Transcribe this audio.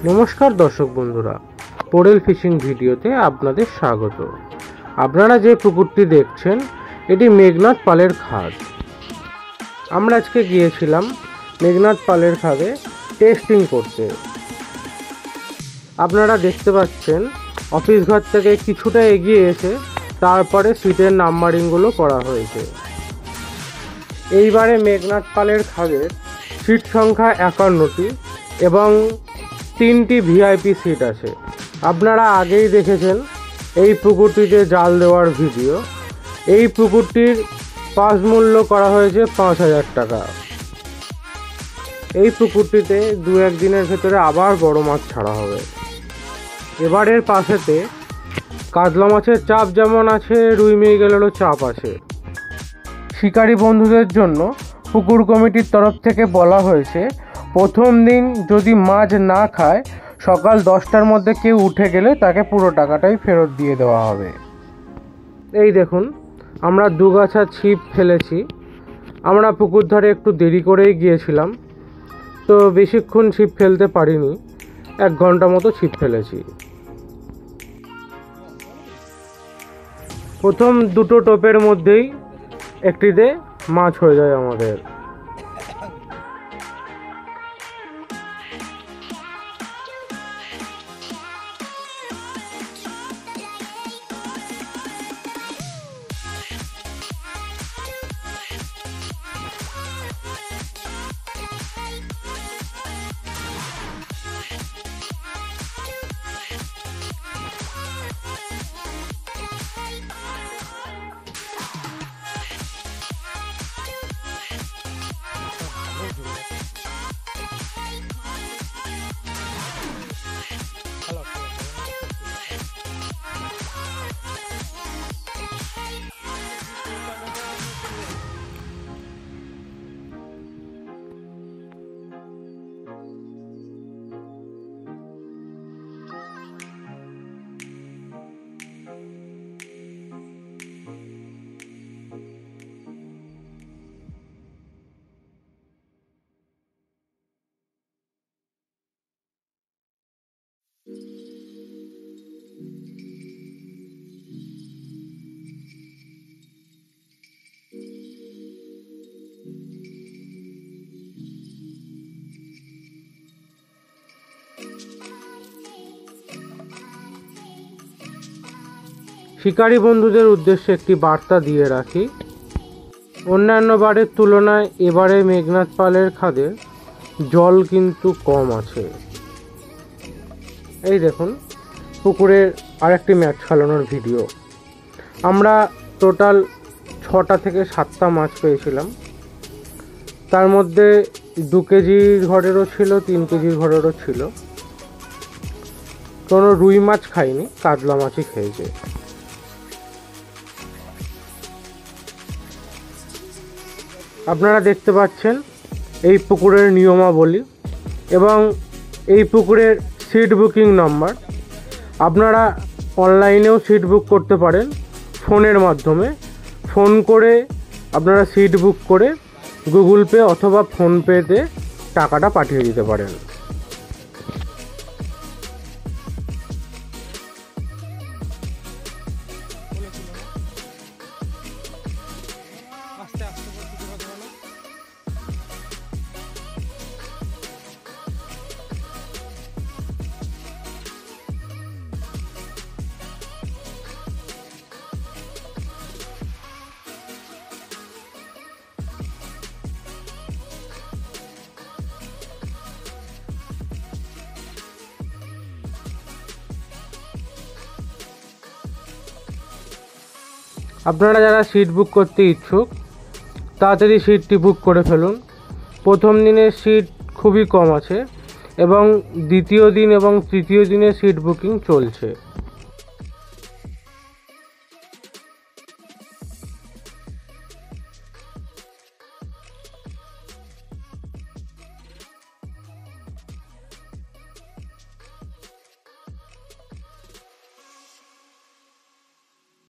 নমস্কার দর্শক বন্ধুরা, পোরেল ফিশিং ভিডিওতে আপনাদের স্বাগত। আপনারা যে পুকুরটি দেখছেন এটি মেঘনাথ পালের খাদ। আমরা আজকে গিয়েছিলাম মেঘনাথ পালের খাদে টেস্টিং করতে। আপনারা দেখতে পাচ্ছেন অফিস ঘর থেকে কিছুটা এগিয়ে এসে তারপরে সিটের নাম্বারিংগুলো করা হয়েছে। এইবারে মেঘনাথ পালের খাদের সিট সংখ্যা 51টি এবং 3টি ভিআইপি সিট আছে। আপনারা আগেই দেখেছেন এই পুকুরটিতে জাল দেওয়ার ভিডিও। এই পুকুরটির পাস মূল্য করা হয়েছে 5,000 টাকা। এই পুকুরটিতে 2-1 দিনের ভেতরে আবার বড় মাছ ছাড়া হবে। এবারের পাশেতে কাতলা মাছের চাপ যেমন আছে, রুই মৃগেলেরও চাপ আছে। শিকারী বন্ধুদের জন্য পুকুর কমিটির তরফ থেকে বলা হয়েছে প্রথম দিন যদি মাছ না খায় সকাল 10টার মধ্যে কেউ উঠে গেলে তাকে পুরো টাকাটাই ফেরত দিয়ে দেওয়া হবে। এই দেখুন, আমরা দুগাছা ছিপ ফেলেছি। আমরা পুকুর ধারে একটু দেরি করেই গিয়েছিলাম, তো বেশিক্ষণ ছিপ ফেলতে পারিনি। 1 ঘন্টা মতো ছিপ ফেলেছি। প্রথম 2টো টোপের মধ্যেই একটিতে মাছ হয়ে যায় আমাদের। শিকারী বন্ধুদের উদ্দেশ্যে একটি বার্তা দিয়ে রাখি। অন্যান্য বারের তুলনায় এবারে মেঘনাথ পালের খাদে জল কিন্তু কম আছে। এই দেখুন পুকুরের আরেকটি ম্যাচ খেলানোর ভিডিও। আমরা টোটাল 6টা থেকে 7টা মাছ পেয়েছিলাম। তার মধ্যে 2 কেজির ঘরেরও ছিল, 3 কেজির ঘরেরও ছিল। কোনো রুই মাছ খাইনি, কাতলা মাছই খেয়েছে। আপনারা দেখতে পাচ্ছেন এই পুকুরের নিয়মাবলী এবং এই পুকুরের সিট বুকিং নাম্বার। আপনারা অনলাইনেও সিট বুক করতে পারেন ফোনের মাধ্যমে। ফোন করে আপনারা সিট বুক করে গুগল পে অথবা ফোনপেতে টাকাটা পাঠিয়ে দিতে পারেন। আপনারা যারা সিট বুক করতে ইচ্ছুক তাড়াতাড়ি সিটটি বুক করে ফেলুন। প্রথম দিনের সিট খুবই কম আছে এবং দ্বিতীয় দিন এবং তৃতীয় দিনের সিট বুকিং চলছে।